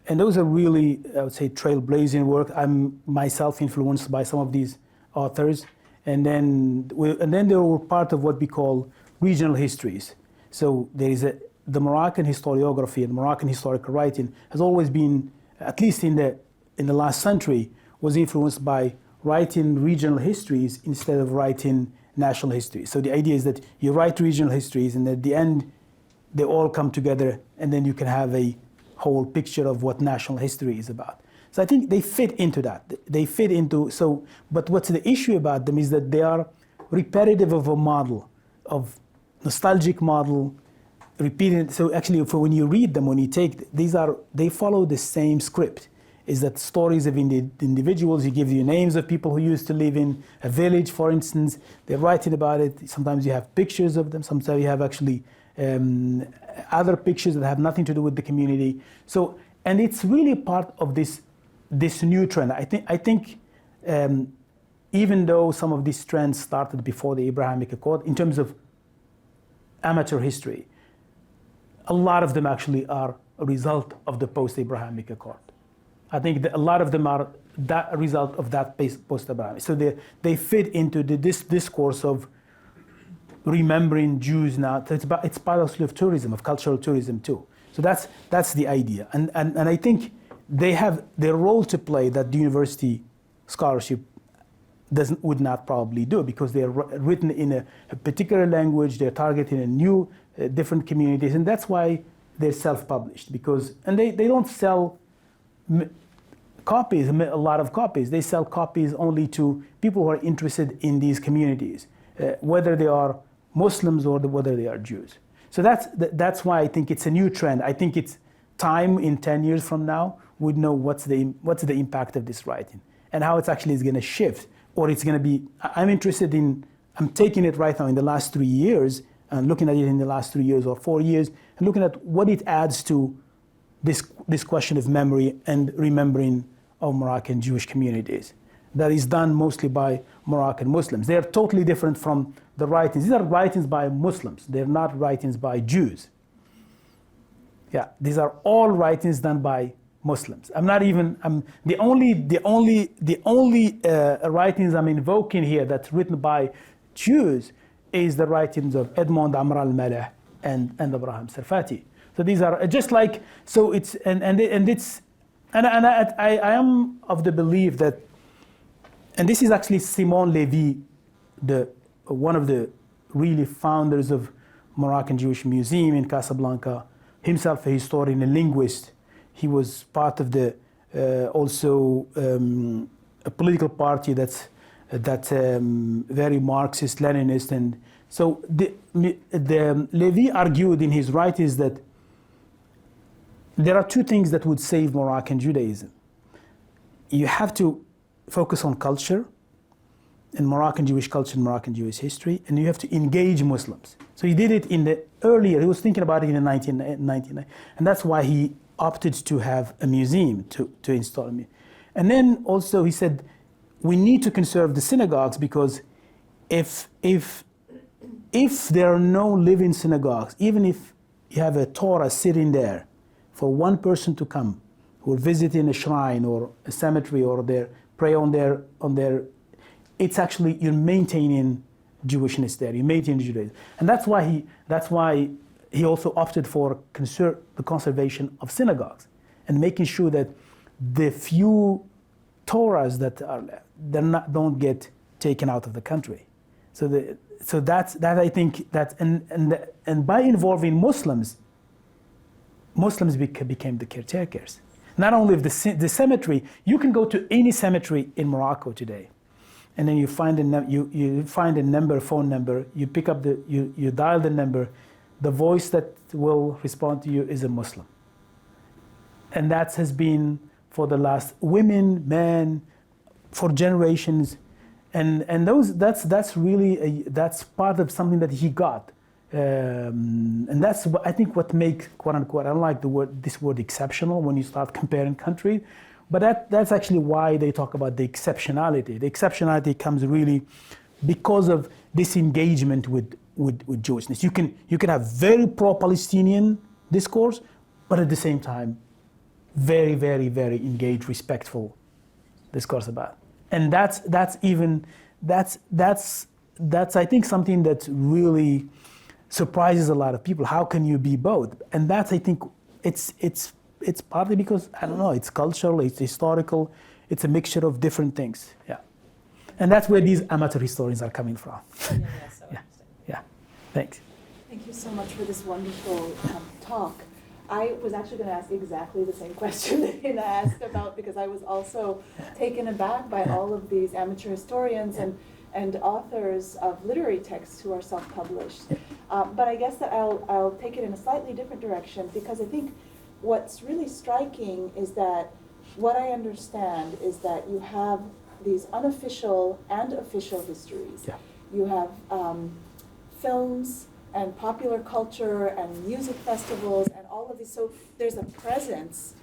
And those are really, I would say, trailblazing work. I'm myself influenced by some of these authors. And then they were part of what we call regional histories. So there is the Moroccan historiography and Moroccan historical writing has always been, at least in the last century, was influenced by writing regional histories instead of writing national history. So the idea is that you write regional histories and at the end, they all come together and then you can have a whole picture of what national history is about. So I think they fit into that. They fit into, so, but what's the issue about them is that they are repetitive of a model, of nostalgic model, repeated. So actually, for when you read them, when you take, they follow the same script. Is that stories of individuals, you give you names of people who used to live in a village, for instance, they're writing about it. Sometimes you have pictures of them, sometimes you have actually other pictures that have nothing to do with the community. So, and it's really part of this new trend. I think even though some of these trends started before the Abrahamic Accord, in terms of amateur history, a lot of them actually are a result of the post-Abrahamic Accord. I think that a lot of them are a result of that post-Abrahamic. So they fit into this discourse of remembering Jews now. It's part of tourism, of cultural tourism too. So that's the idea. And I think they have their role to play that the university scholarship would not probably do, because they're written in a particular language, they're targeting a new, different communities, and that's why they're self-published, and they don't sell copies, a lot of copies. They sell copies only to people who are interested in these communities, whether they are Muslims or whether they are Jews. So that's why I think it's a new trend. I think it's time in 10 years from now, we'd know what's the impact of this writing and how it's actually is going to shift, or it's going to be. I'm taking it right now in the last 3 years and looking at it in the last 3 years or 4 years and looking at what it adds to this question of memory and remembering of Moroccan Jewish communities. That is done mostly by Moroccan Muslims. They are totally different from the writings. These are writings by Muslims. They're not writings by Jews. Yeah, these are all writings done by Muslims. The only writings I'm invoking here that's written by Jews is the writings of Edmond Amr al-Maleh and Abraham Sarfati. So these are just like, so it's, and I am of the belief that, and this is actually Simon Levy, one of the really founders of Moroccan Jewish Museum in Casablanca, himself a historian and linguist. He was part of also a political party that's very Marxist, Leninist, and so the Levy argued in his writings that there are two things that would save Moroccan Judaism. You have to focus on culture, and Moroccan Jewish culture and Moroccan Jewish history, and you have to engage Muslims. So he did it he was thinking about it in the 1990s, and that's why he opted to have a museum, to install it. And then also he said, we need to conserve the synagogues, because if there are no living synagogues, even if you have a Torah sitting there, for one person to come who are visiting a shrine or a cemetery or pray on their, it's actually, you're maintaining Jewishness there, you're maintaining Judaism. And that's why he also opted for the conservation of synagogues and making sure that the few Torahs that are left, don't get taken out of the country. So that I think that, and by involving Muslims became the caretakers. Not only of the cemetery, you can go to any cemetery in Morocco today, and then you find a number, phone number, you pick up you dial the number, the voice that will respond to you is a Muslim. And that has been for the last women, men, for generations, and that's really that's part of something that he got. And that's I think what makes, quote unquote, I don't like this word exceptional when you start comparing countries, but that's actually why they talk about the exceptionality. The exceptionality comes really because of this engagement with Jewishness. You can have very pro-Palestinian discourse, but at the same time, very, very, very engaged, respectful discourse about it. And that's I think something that really surprises a lot of people. How can you be both? And that's, I think, it's partly because, I don't know, it's cultural, it's historical, it's a mixture of different things. Yeah. And that's where these amateur historians are coming from. Yeah, that's so interesting. Yeah. Thanks. Thank you so much for this wonderful talk. I was actually going to ask exactly the same question that Hina asked about, because I was also taken aback by all of these amateur historians and authors of literary texts who are self-published. But I guess that I'll take it in a slightly different direction, because I think what's really striking is that what I understand is that you have these unofficial and official histories. Yeah. You have films and popular culture and music festivals and all of these. So there's a presence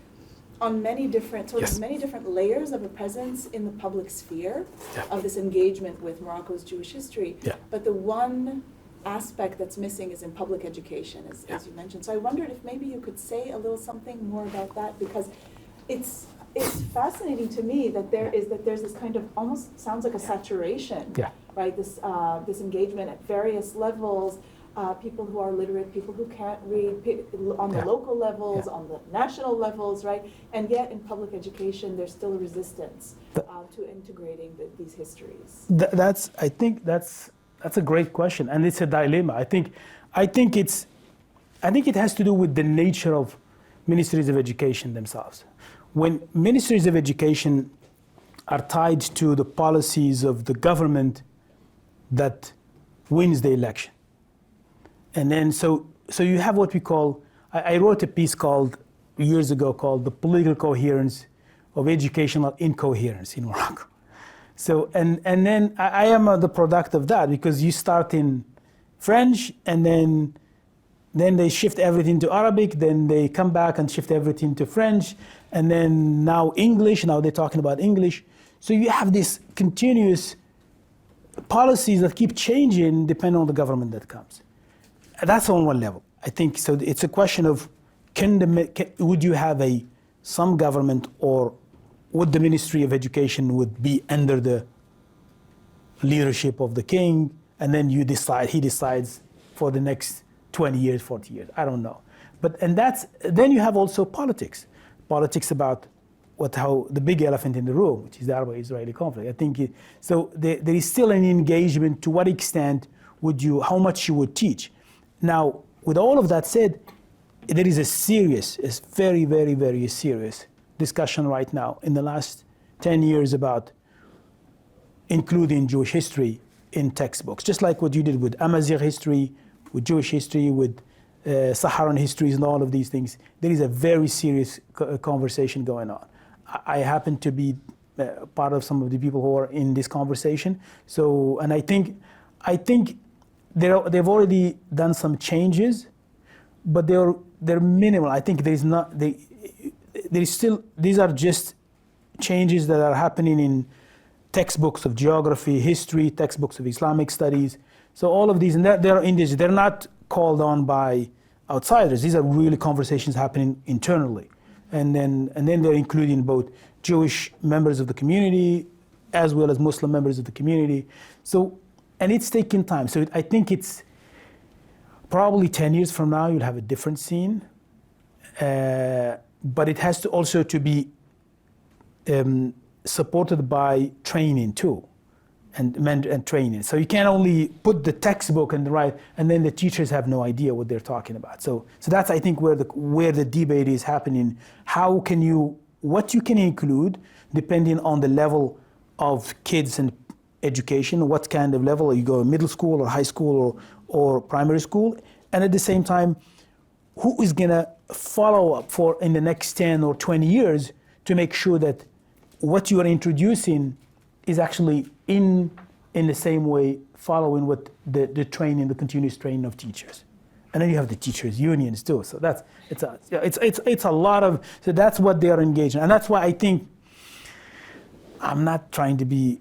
on many different, sort Yes. of many different layers of a presence in the public sphere Yeah. of this engagement with Morocco's Jewish history. Yeah. But the one aspect that's missing is in public education, as Yeah. you mentioned. So I wondered if maybe you could say a little something more about that, because it's fascinating to me that there's this kind of, almost sounds like a saturation, Yeah. right? This engagement at various levels, people who are literate, people who can't read, on the Yeah. local levels, Yeah. on the national levels, right? And yet in public education, there's still a resistance to integrating these histories. I think that's a great question, and it's a dilemma. I think it has to do with the nature of ministries of education themselves. When ministries of education are tied to the policies of the government that wins the election, and then so you have what we call, I wrote a piece years ago called "The Political Coherence of Educational Incoherence in Morocco." So and then I am the product of that, because you start in French and then they shift everything to Arabic, then they come back and shift everything to French, and then now English, now they're talking about English. So you have this continuous policies that keep changing depending on the government that comes. That's on one level. I think so. It's a question of would you have some government, or would the Ministry of Education would be under the leadership of the king, and then he decides for the next 20 years, 40 years. I don't know. Then you have also politics about how the big elephant in the room, which is the Arabo-Israeli conflict. I think so. There is still an engagement. To what extent how much you would teach? Now, with all of that said, there is a very, very, very serious discussion right now in the last 10 years about including Jewish history in textbooks, just like what you did with Amazigh history, with Jewish history, with Saharan histories, and all of these things. There is a very serious conversation going on. I happen to be part of some of the people who are in this conversation. So, and I think they've already done some changes, but they're minimal. I think there is still, these are just changes that are happening in textbooks of geography, history, textbooks of Islamic studies. So all of these, and they're not called on by outsiders. These are really conversations happening internally. And then they're including both Jewish members of the community as well as Muslim members of the community. So, and it's taking time. So I think it's probably 10 years from now, you'll have a different scene. But it has to also to be supported by training too, and training. So you can't only put the textbook and then the teachers have no idea what they're talking about. So that's, I think, where the debate is happening. What you can include depending on the level of kids and education, what kind of level, you go middle school or high school or primary school, and at the same time, who is gonna follow up for in the next 10 or 20 years to make sure that what you are introducing is actually in the same way following what the training, the continuous training of teachers. And then you have the teachers unions too. So it's a lot of, so that's what they are engaged in. And that's why I think, I'm not trying to be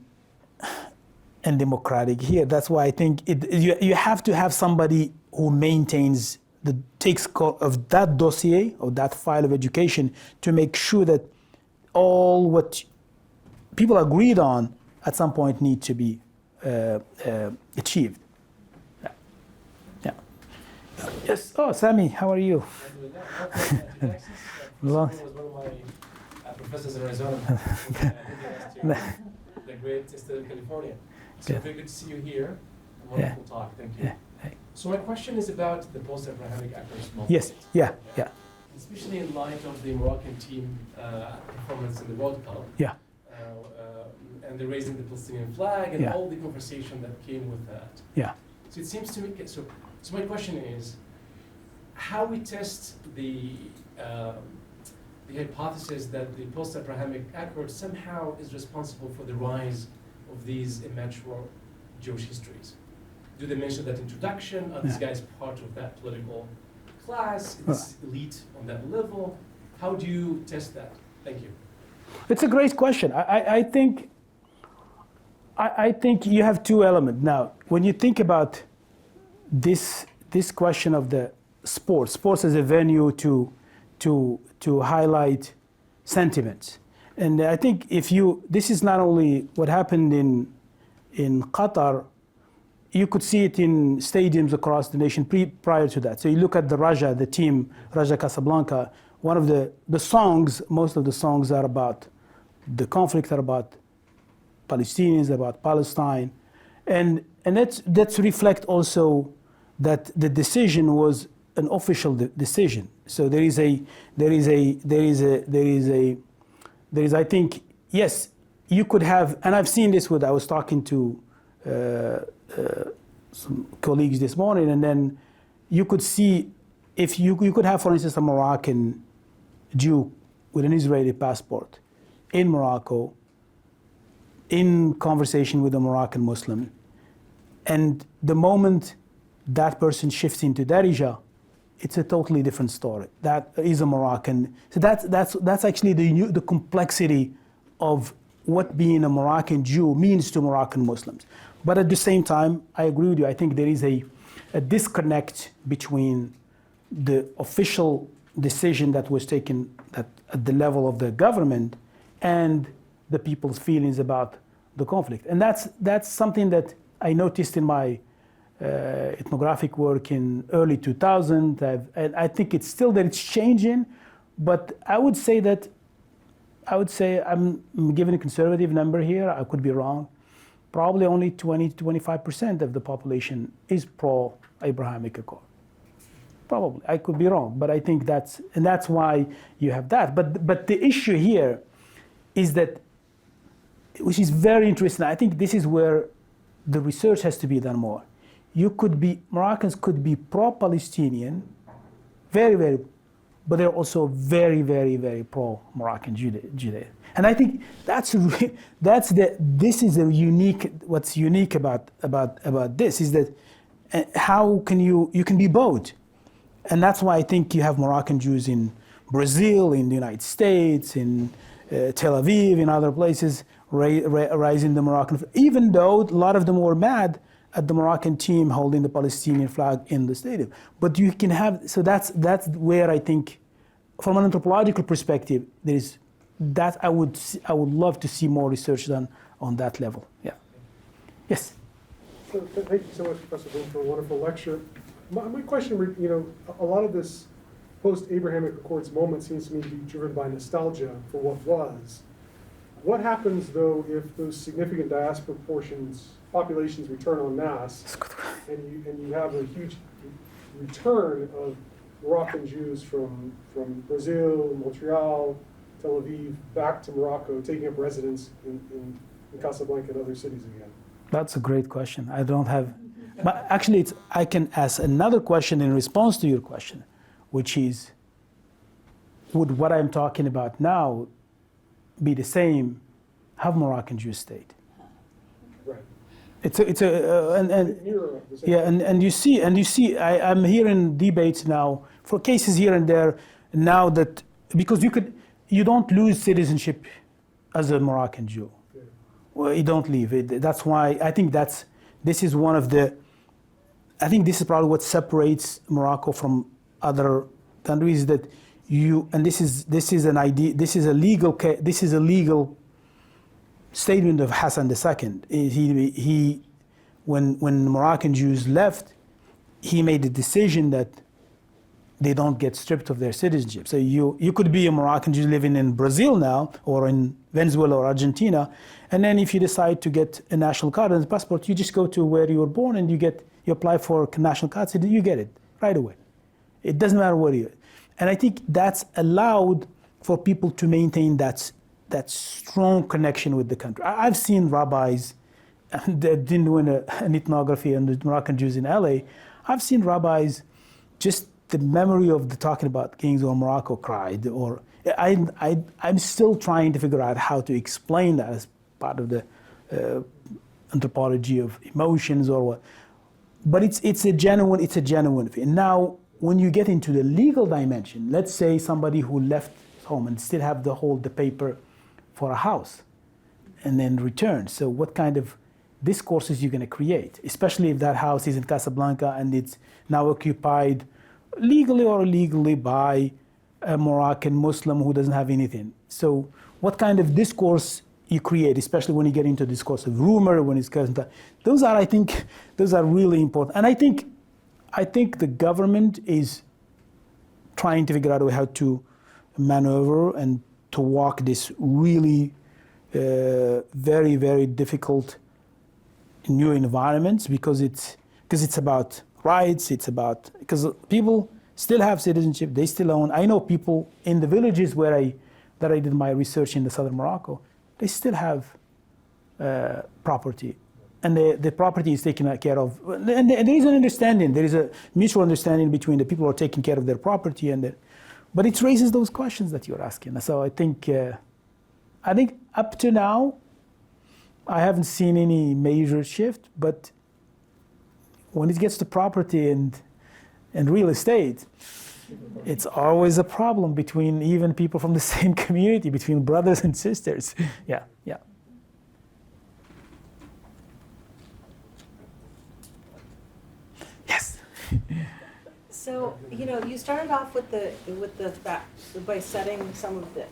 undemocratic here. That's why I think you have to have somebody who takes care of that dossier, or that file of education, to make sure that all what people agreed on at some point need to be achieved. Yeah. Yes. Oh, Sami, how are you? Was one of my professors in Arizona. I think he asked you, the great state of California. So very good to see you here. Wonderful talk. Thank you. Yeah. So my question is about the post-Abrahamic actors movement. Yes. Yeah. especially in light of the Moroccan team performance in the World Cup. Yeah. And the raising the Palestinian flag and Yeah. all the conversation that came with that. Yeah. So it seems to me, so my question is, how we test the hypothesis that the post-Abrahamic Accord somehow is responsible for the rise of these immature Jewish histories? Do they mention that introduction? Are these Yeah. guys part of that political class? Is elite on that level? How do you test that? Thank you. It's a great question. I think you have two elements. Now, when you think about this question of the sports as a venue to highlight sentiments. And I think this is not only what happened in Qatar, you could see it in stadiums across the nation prior to that. So you look at the team, Raja Casablanca, one of the songs, most of the songs are about the conflict, are about Palestinians, about Palestine. And that's reflect also that the decision was an official decision. So there is I think, yes, you could have, and I've seen this I was talking to some colleagues this morning, and then you could see if you could have, for instance, a Moroccan Jew with an Israeli passport in Morocco, in conversation with a Moroccan Muslim, and the moment that person shifts into Darija, it's a totally different story. That is a Moroccan. So that's actually the complexity of what being a Moroccan Jew means to Moroccan Muslims. But at the same time, I agree with you. I think there is a disconnect between the official decision that was taken at the level of the government and the people's feelings about the conflict. And that's something that I noticed in my ethnographic work in early 2000. And I think it's still that it's changing, but I would say I'm giving a conservative number here. I could be wrong. Probably only 20 to 25% of the population is pro-Abrahamic Accord. Probably, I could be wrong, but I think that's why you have that. But the issue here is that, which is very interesting. I think this is where the research has to be done more. Moroccans could be pro-Palestinian, very, very, but they're also very, very, very pro-Moroccan Judaism. And I think what's unique about this is that how can you can be both. And that's why I think you have Moroccan Jews in Brazil, in the United States, in Tel Aviv, in other places, raising the Moroccan, even though a lot of them were mad at the Moroccan team holding the Palestinian flag in the stadium. But you can have, so that's where I think, from an anthropological perspective, there is that I would love to see more research done on that level. Yeah. Yes. So, thank you so much, Professor Boum, for a wonderful lecture. My question, a lot of this post-Abrahamic Accords moment seems to me to be driven by nostalgia for what was. What happens, though, if those significant diaspora populations return en masse, and you have a huge return of Moroccan Jews from Brazil, Montreal, Tel Aviv, back to Morocco, taking up residence in Casablanca and other cities again? That's a great question. I don't have, but actually I can ask another question in response to your question, which is, would what I'm talking about now be the same, have Moroccan Jews stayed? Right. And you see, I'm hearing debates now for cases here and there now that, because you don't lose citizenship as a Moroccan Jew. Yeah. Well, you don't leave it. That's why I think this is probably what separates Morocco from other countries, that this is an idea, this is a legal statement of Hassan II. When Moroccan Jews left, he made a decision that they don't get stripped of their citizenship. So you could be a Moroccan Jew living in Brazil now, or in Venezuela or Argentina, and then if you decide to get a national card and a passport, you just go to where you were born and you apply for a national card, so you get it right away. It doesn't matter where you are. And I think that's allowed for people to maintain that strong connection with the country. I've seen rabbis that didn't win an ethnography on the Moroccan Jews in LA. I've seen rabbis, just the memory of the talking about kings or Morocco cried, or I'm still trying to figure out how to explain that as part of the anthropology of emotions or what. But it's a genuine thing. Now, when you get into the legal dimension, let's say somebody who left home and still have the paper for a house and then return. So what kind of discourses you're going to create, especially if that house is in Casablanca and it's now occupied legally or illegally by a Moroccan Muslim who doesn't have anything. So what kind of discourse you create, especially when you get into discourse of rumor, when it's I think those are really important. And I think the government is trying to figure out a way how to maneuver and to walk this really very, very difficult new environments, because it's about rights, because people still have citizenship, they still own. I know people in the villages that I did my research in the southern Morocco, they still have property, and the property is taken care of. And there is an understanding, there is a mutual understanding between the people who are taking care of their property but it raises those questions that you're asking. So I think up to now, I haven't seen any major shift, but when it gets to property and real estate, it's always a problem between even people from the same community, between brothers and sisters. Yeah. Yes. So, you started off with the fact by setting some of the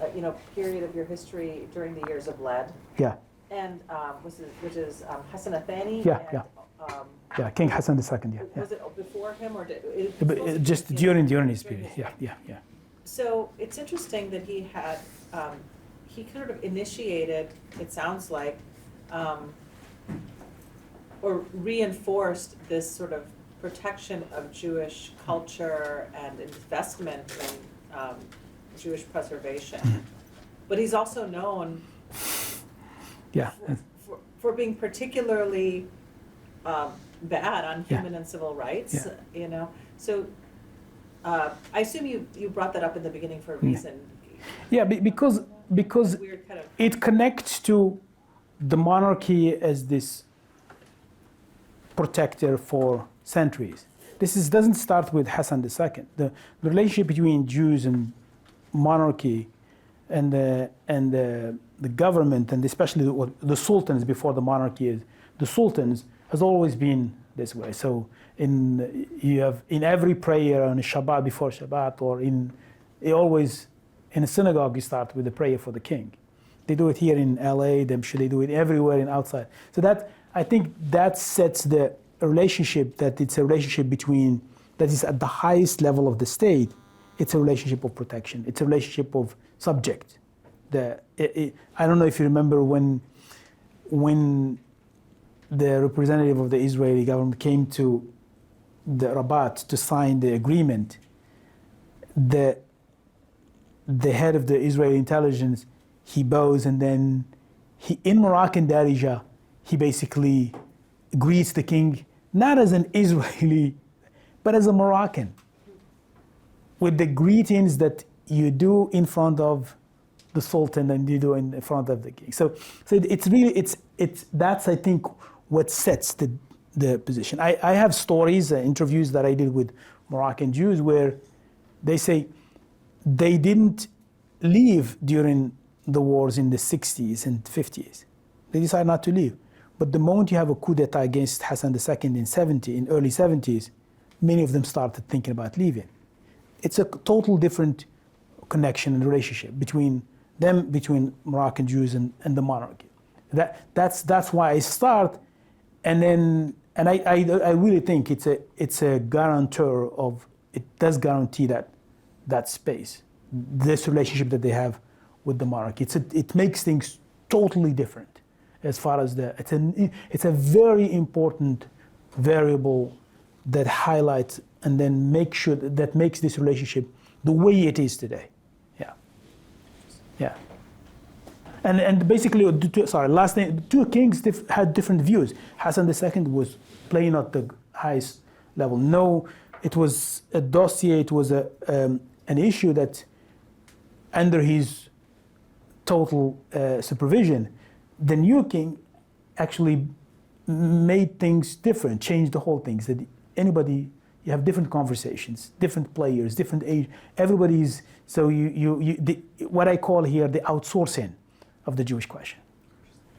period of your history during the years of lead. Yeah. And which is Hassan II. Yeah, King Hassan II. Yeah. Was it before him or just during his period? Yeah. So it's interesting that he had he kind of initiated. It sounds like, or reinforced this sort of protection of Jewish culture and investment in Jewish preservation. But he's also known for being particularly bad on human and civil rights, So I assume you brought that up in the beginning for a reason. Yeah, because Weird kind of it connects to the monarchy as this protector for centuries. Doesn't start with Hassan II. The relationship between Jews and monarchy and the government, and especially the sultans before the monarchy, the sultans has always been this way. So you have in every prayer on Shabbat, before Shabbat, or in a synagogue, you start with the prayer for the king. They do it here in LA, they do it everywhere and outside. So I think that sets the relationship, that it's a relationship that is at the highest level of the state. It's a relationship of protection. It's a relationship of subject. I don't know if you remember when the representative of the Israeli government came to the Rabat to sign the agreement, the head of the Israeli intelligence, he bows, and then in Moroccan Darija, he basically greets the king, not as an Israeli, but as a Moroccan, with the greetings that you do in front of the Sultan and you do in front of the king. So it's really, that's, I think, what sets the position. I have stories, interviews that I did with Moroccan Jews where they say they didn't leave during the wars in the 60s and 50s. They decided not to leave. But the moment you have a coup d'etat against Hassan II in early 70s, many of them started thinking about leaving. It's a total different connection and relationship between Moroccan Jews and the monarchy. That's why I start, and I really think it's a guarantor of, it does guarantee that space, this relationship that they have with the monarchy. It makes things totally different as far as it's a very important variable that highlights and then makes this relationship the way it is today. Yeah. Yeah. And basically, last thing, the two kings had different views. Hassan II was playing at the highest level. No, it was a dossier, it was an issue that under his total supervision, the new king actually made things different, changed the whole thing. Said anybody, you have different conversations, different players, different age. Everybody's, so what I call here the outsourcing of the Jewish question.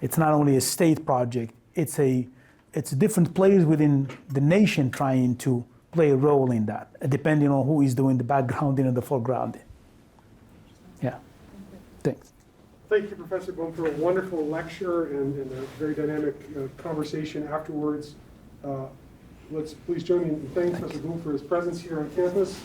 It's not only a state project, it's different players within the nation trying to play a role in that, depending on who is doing the backgrounding and the foregrounding. Yeah, thanks. Thank you, Professor Boum, for a wonderful lecture and a very dynamic conversation afterwards. Let's please join me in thanking Professor Boum for his presence here on campus.